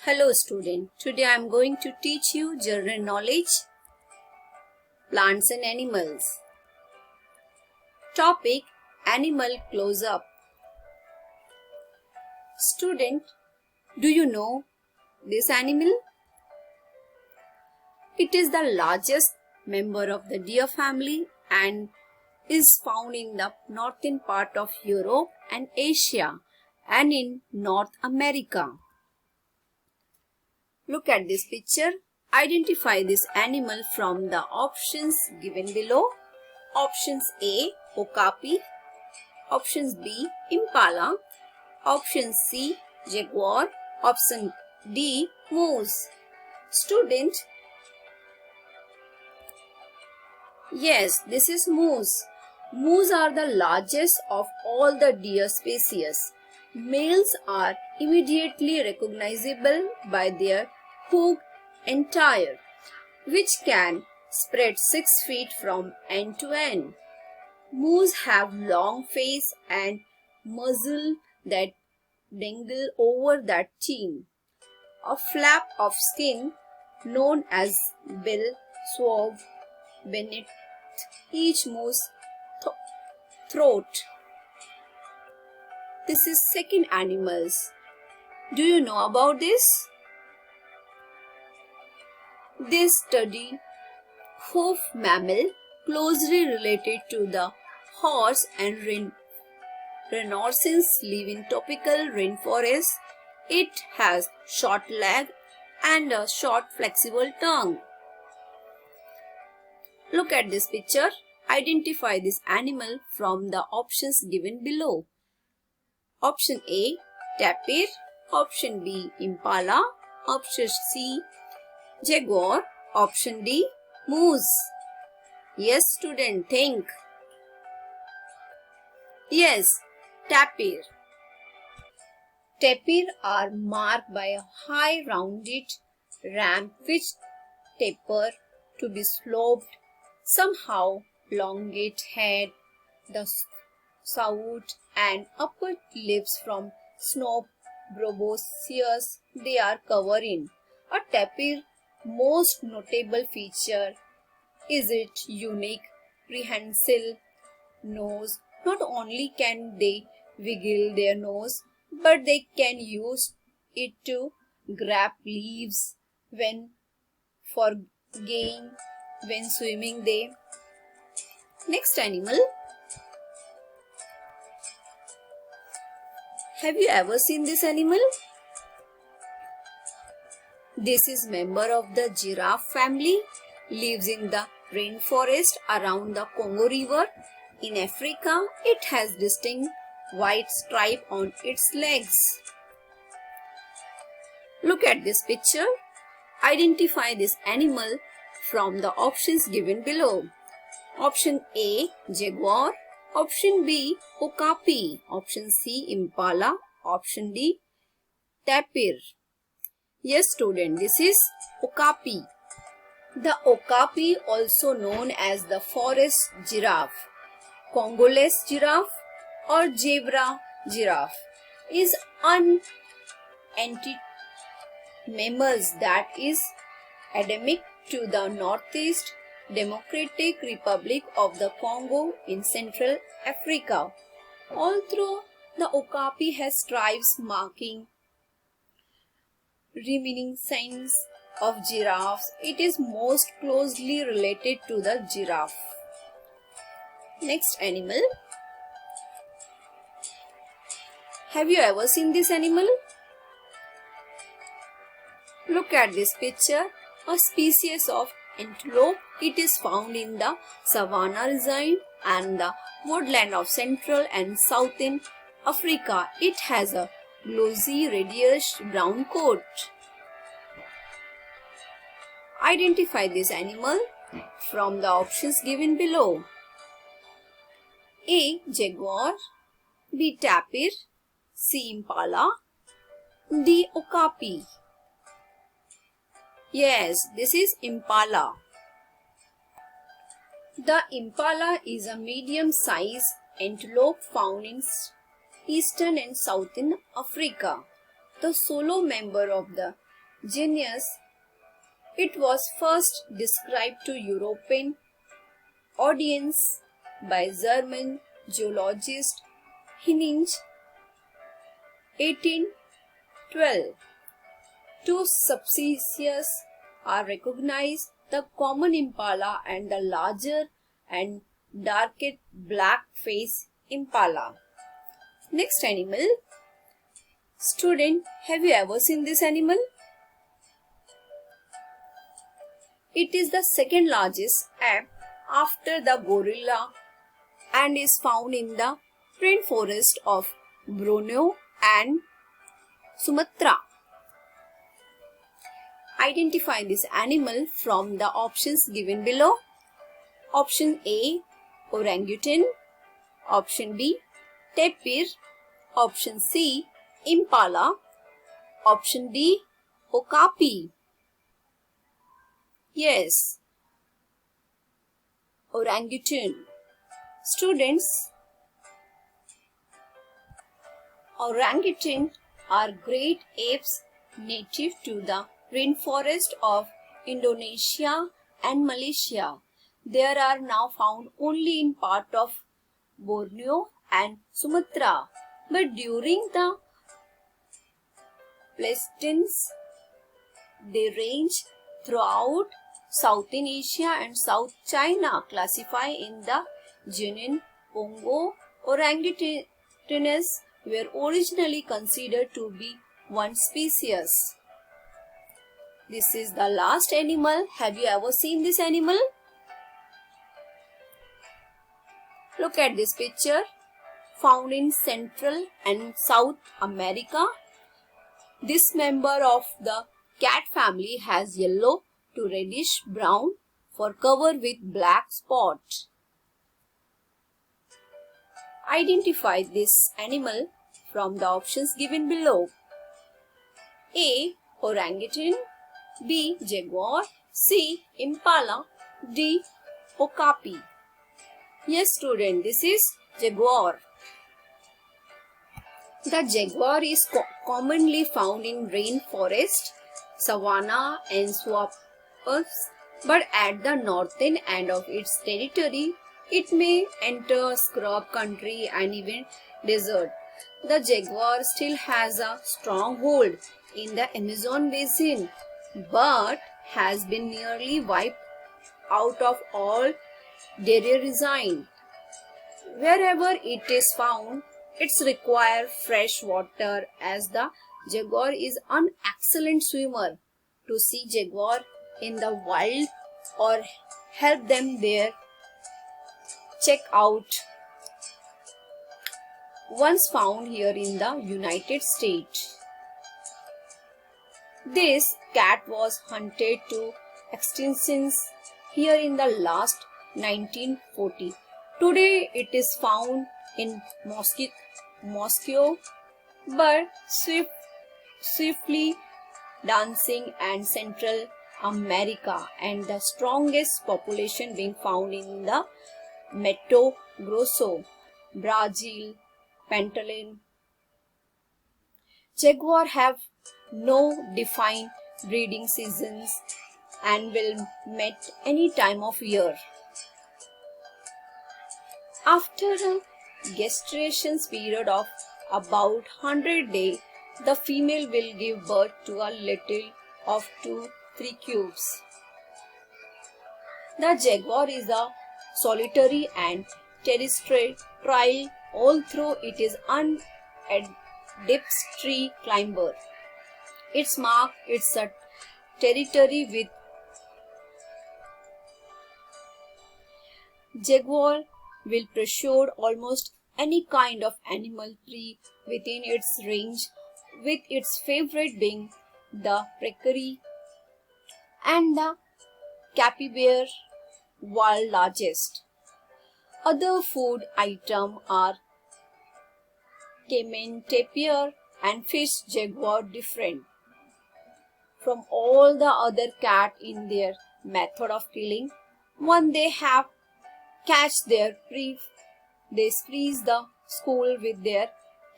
Hello student, today I am going to teach you general knowledge, plants and animals. Topic, animal close-up. Student, do you know this animal? It is the largest member of the deer family and is found in the northern part of Europe and Asia and in North America. Look at this picture. Identify this animal from the options given below. Options A, okapi. Options B, impala. Option C, jaguar. Option D, moose. Student, yes, this is moose. Moose are the largest of all the deer species. Males are immediately recognizable by their hooked anther, which can spread 6 feet from end to end. Moose have long face and muzzle that dangle over the chin. A flap of skin known as bill swab beneath each moose throat. This is second animals. Do you know about this? They study hoof mammal closely related to the horse and rhinoceros live in tropical rainforests. It has short leg and a short flexible tongue. Look at this picture. Identify this animal from the options given below. Option A, tapir. Option B, impala. Option C, jaguar. Option D, moose. Yes, student, think. Yes, tapir. Tapir are marked by a high rounded ramp which taper to be sloped, somehow elongate head, the snout and upper lips from snow proboscis they are covered in. A tapir most notable feature is its unique prehensile nose. Not only can they wiggle their nose, but they can use it to grab leaves when foraging, when swimming they. Next animal. Have you ever seen this animal? This is member of the giraffe family, lives in the rainforest around the Congo River. In Africa, it has distinct white stripe on its legs. Look at this picture. Identify this animal from the options given below. Option A, jaguar. Option B, okapi. Option C, impala. Option D, tapir. Yes, student, this is okapi. The okapi, also known as the forest giraffe, Congolese giraffe or zebra giraffe, is an mammals that is endemic to the Northeast Democratic Republic of the Congo in Central Africa. Although the okapi has stripes marking reminiscence of giraffes, it is most closely related to the giraffe. Next animal. Have you ever seen this animal? Look at this picture. A species of antelope. It is found in the savanna region and the woodland of Central and Southern Africa. It has a glossy reddish brown coat. Identify this animal from the options given below. A, jaguar. B, tapir. C, impala. D, okapi. Yes, this is impala. The impala is a medium-sized antelope found in eastern and southern Africa. The solo member of the genus. It was first described to European audience by German zoologist Heinrich 1812. Two subspecies are recognized, the common impala and the larger and darker black-faced impala. Next animal. Student, have you ever seen this animal? It is the second largest ape after the gorilla and is found in the rainforest of Borneo and Sumatra. Identify this animal from the options given below. Option A, orangutan. Option B, tapir. Option C, impala. Option D, okapi. Yes, orangutan. Students, orangutan are great apes native to the rainforest of Indonesia and Malaysia. They are now found only in part of Borneo and Sumatra. But during the Pleistocene, they range throughout Southeast Asia and South China, classified in the genus Pongo. Orangutans were originally considered to be one species. This is the last animal. Have you ever seen this animal? Look at this picture. Found in Central and South America. This member of the cat family has yellow to reddish brown fur cover with black spots. Identify this animal from the options given below. A, orangutan. B, jaguar. C, impala. D, okapi. Yes, student, this is jaguar. The jaguar is commonly found in rainforest, savanna and swamps, but at the northern end of its territory, it may enter scrub country and even desert. The jaguar still has a stronghold in the Amazon basin, but has been nearly wiped out of all their design. Wherever it is found, it's require fresh water as the jaguar is an excellent swimmer. To see jaguar in the wild or help them there, check out ones found here in the United States. This cat was hunted to extinction here in the last 1940. Today it is found in Moscow, but swiftly dancing and Central America, and the strongest population being found in the Mato Grosso, Brazil, Pantanal. Jaguar have no defined breeding seasons and will mate any time of year. After a gestation period of about 100 days, the female will give birth to a litter of 2-3 cubs. The jaguar is a solitary and terrestrial, although it is an adept tree climber. Its mark its a territory with jaguar will pursue almost any kind of animal tree within its range, with its favorite being the peccary and the capybara, world largest. Other food items are cayman, tapir and fish. Jaguar different from all the other cat in their method of killing. When they have catch their prey, they freeze the school with their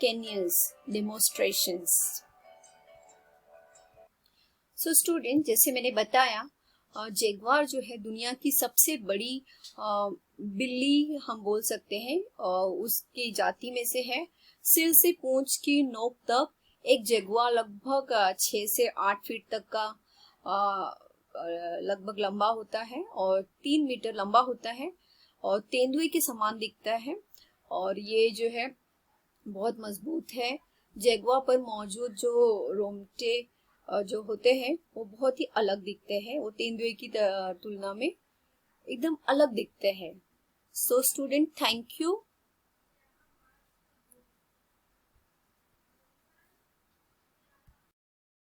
canines demonstrations. So student, जैसे मैंने बताया, Jaguar जो है दुनिया की सबसे बड़ी बिल्ली हम बोल सकते हैं, उसकी जाति में से है। सिर से पूंछ की नोक तक एक जैगवार लगभग 6 से 8 फीट तक का लगभग लंबा होता है और 3 मीटर लंबा होता है और तेंदुए के समान दिखता है। और ये जो है बहुत मजबूत है। जैगुआर पर मौजूद जो रोमटे जो होते हैं वो बहुत ही अलग दिखते हैं, वो तेंदुए की तुलना में एकदम अलग दिखते हैं। So student, thank you.